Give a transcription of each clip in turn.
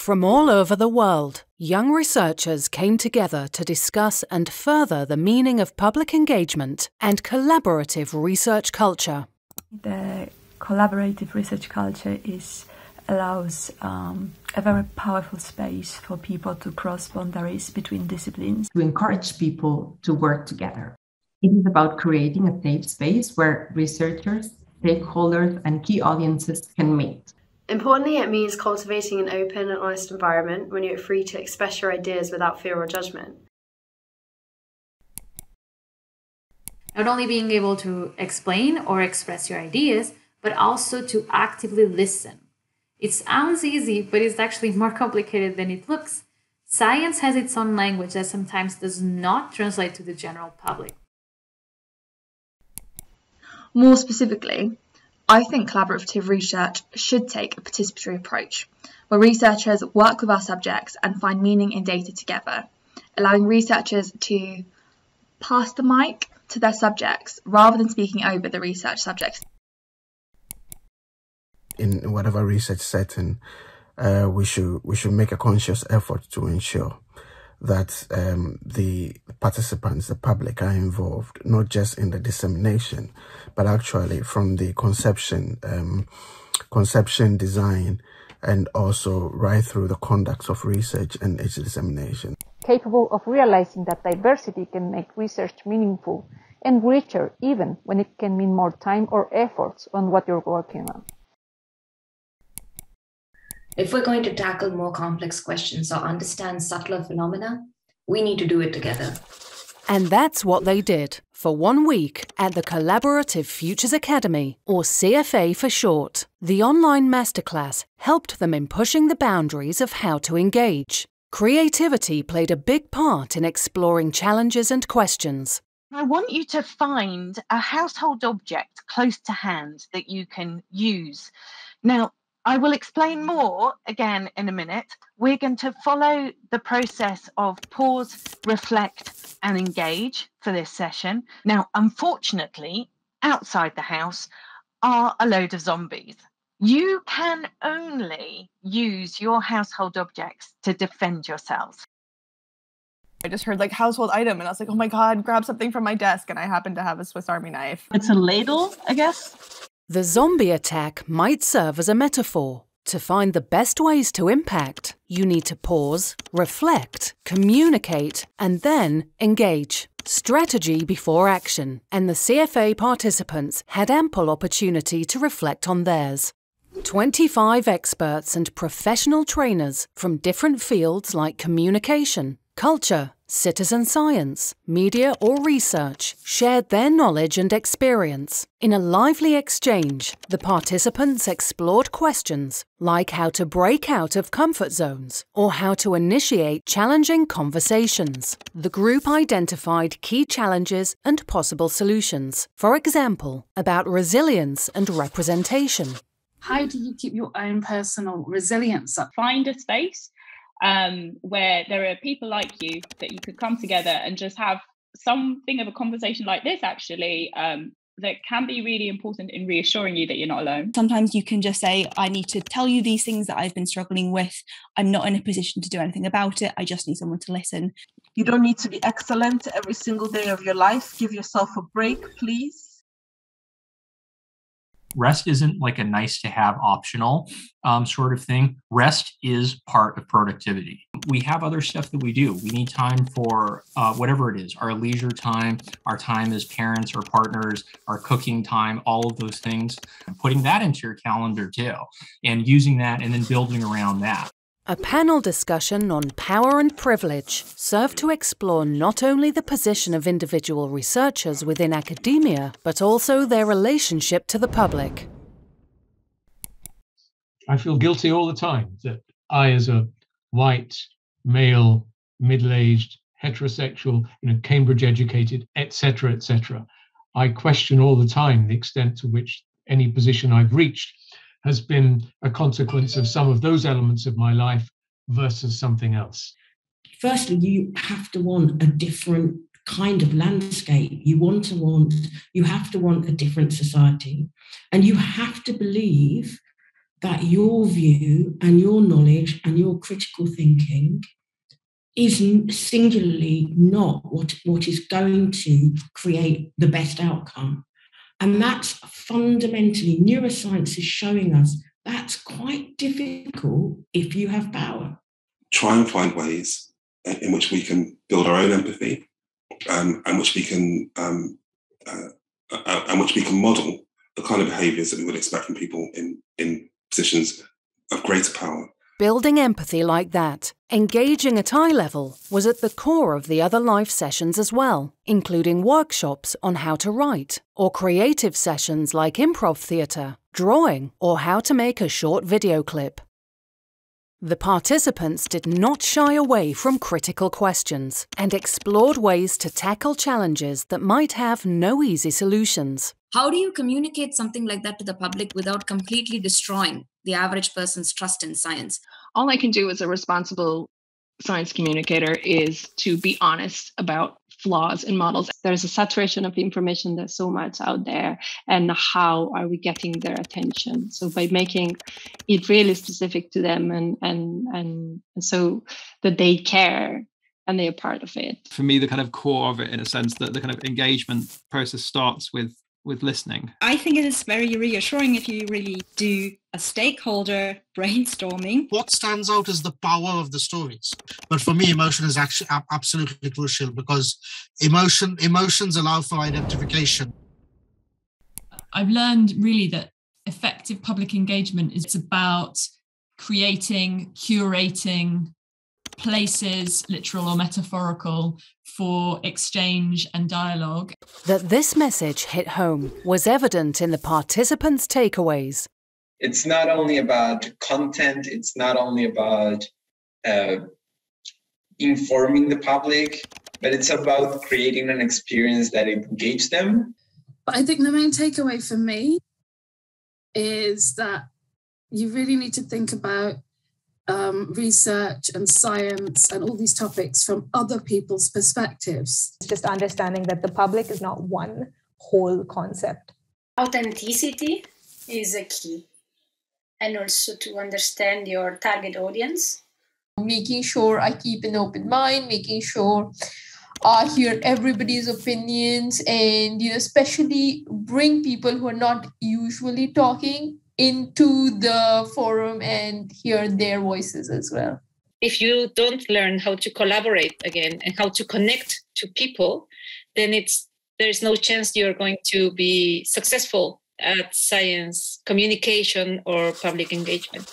From all over the world, young researchers came together to discuss and further the meaning of public engagement and collaborative research culture. The collaborative research culture allows a very powerful space for people to cross boundaries between disciplines. To encourage people to work together. It is about creating a safe space where researchers, stakeholders, and key audiences can meet. Importantly, it means cultivating an open and honest environment when you're free to express your ideas without fear or judgment. Not only being able to explain or express your ideas, but also to actively listen. It sounds easy, but it's actually more complicated than it looks. Science has its own language that sometimes does not translate to the general public. More specifically, I think collaborative research should take a participatory approach, where researchers work with our subjects and find meaning in data together, allowing researchers to pass the mic to their subjects rather than speaking over the research subjects. In whatever research setting, we should make a conscious effort to ensure that the participants, the public, are involved, not just in the dissemination, but actually from the conception, design, and also right through the conduct of research and its dissemination. Capable of realizing that diversity can make research meaningful and richer even when it can mean more time or efforts on what you're working on. If we're going to tackle more complex questions or understand subtler phenomena, we need to do it together. And that's what they did for 1 week at the Collaborative Futures Academy, or CFA for short. The online masterclass helped them in pushing the boundaries of how to engage. Creativity played a big part in exploring challenges and questions. I want you to find a household object close to hand that you can use. Now, I will explain more again in a minute. We're going to follow the process of pause, reflect, and engage for this session. Now, unfortunately, outside the house are a load of zombies. You can only use your household objects to defend yourselves. I just heard like household item and I was like, oh my God, grab something from my desk. And I happen to have a Swiss Army knife. It's a ladle, I guess. The zombie attack might serve as a metaphor. To find the best ways to impact, you need to pause, reflect, communicate, and then engage. Strategy before action. And the CFA participants had ample opportunity to reflect on theirs. 25 experts and professional trainers from different fields like communication, culture, citizen science, media or research shared their knowledge and experience. In a lively exchange, the participants explored questions like how to break out of comfort zones or how to initiate challenging conversations. The group identified key challenges and possible solutions, for example, about resilience and representation. How do you keep your own personal resilience up? Find a space where there are people like you that you could come together and just have something of a conversation like this, actually, that can be really important in reassuring you that you're not alone. Sometimes you can just say, I need to tell you these things that I've been struggling with. I'm not in a position to do anything about it. I just need someone to listen. You don't need to be excellent every single day of your life. Give yourself a break, please. Rest isn't like a nice to have optional sort of thing. Rest is part of productivity. We have other stuff that we do. We need time for whatever it is, our leisure time, our time as parents or partners, our cooking time, all of those things. Putting that into your calendar too, and using that and then building around that. A panel discussion on power and privilege served to explore not only the position of individual researchers within academia, but also their relationship to the public. I feel guilty all the time that I, as a white, male, middle-aged, heterosexual, Cambridge-educated, etc., I question all the time the extent to which any position I've reached has been a consequence of some of those elements of my life versus something else. Firstly, you have to want a different kind of landscape. You have to want a different society. And you have to believe that your view and your knowledge and your critical thinking is singularly not what is going to create the best outcome. And that's fundamentally, neuroscience is showing us that's quite difficult if you have power. Try and find ways in which we can build our own empathy, and which we can model the kind of behaviours that we would expect from people in positions of greater power. Building empathy like that, engaging at eye level, was at the core of the other live sessions as well, including workshops on how to write, or creative sessions like improv theatre, drawing, or how to make a short video clip. The participants did not shy away from critical questions and explored ways to tackle challenges that might have no easy solutions. How do you communicate something like that to the public without completely destroying the average person's trust in science? All I can do as a responsible science communicator is to be honest about flaws in models. There's a saturation of information, there's so much out there, and how are we getting their attention? So by making it really specific to them and so that they care and they are part of it. For me, the kind of core of it, in a sense, that the kind of engagement process starts with listening. I think it is very reassuring if you really do a stakeholder brainstorming. What stands out is the power of the stories. But for me, emotion is actually absolutely crucial, because emotions allow for identification. I've learned really that effective public engagement is about creating, curating places, literal or metaphorical, for exchange and dialogue. That this message hit home was evident in the participants' takeaways. It's not only about content, it's not only about informing the public, but it's about creating an experience that engages them. But I think the main takeaway for me is that you really need to think about research and science and all these topics from other people's perspectives. It's just understanding that the public is not one whole concept. Authenticity is a key, and also to understand your target audience. Making sure I keep an open mind, making sure I hear everybody's opinions, and especially bring people who are not usually talking into the forum and hear their voices as well. If you don't learn how to collaborate again and how to connect to people, then there's no chance you're going to be successful at science communication or public engagement.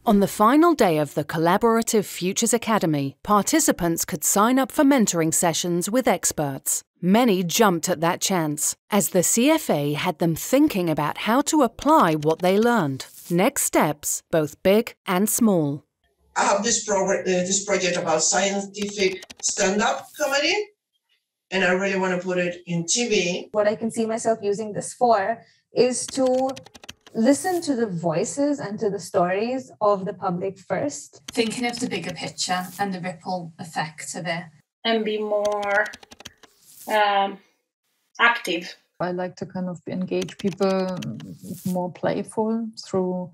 On the final day of the Collaborative Futures Academy, participants could sign up for mentoring sessions with experts. Many jumped at that chance, as the CFA had them thinking about how to apply what they learned. Next steps, both big and small. I have this project about scientific stand-up comedy, and I really want to put it in TV. What I can see myself using this for is to listen to the voices and to the stories of the public first. Thinking of the bigger picture and the ripple effect of it. And be more active. I like to kind of engage people more playful through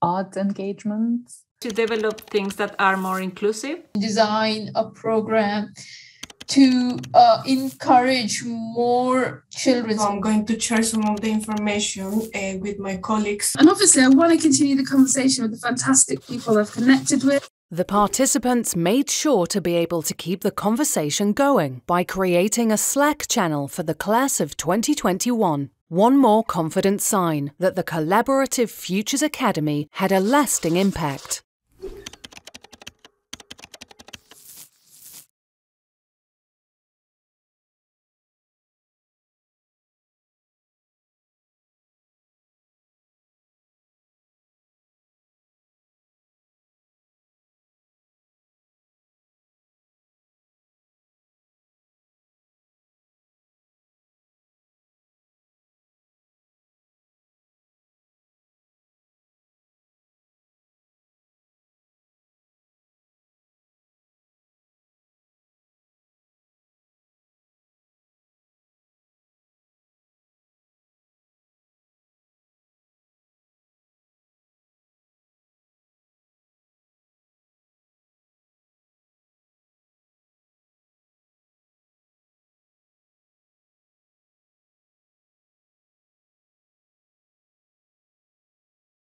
art engagements. To develop things that are more inclusive. Design a program to encourage more children. So I'm going to share some of the information with my colleagues. And obviously I want to continue the conversation with the fantastic people I've connected with. The participants made sure to be able to keep the conversation going by creating a Slack channel for the class of 2021. One more confident sign that the Collaborative Futures Academy had a lasting impact.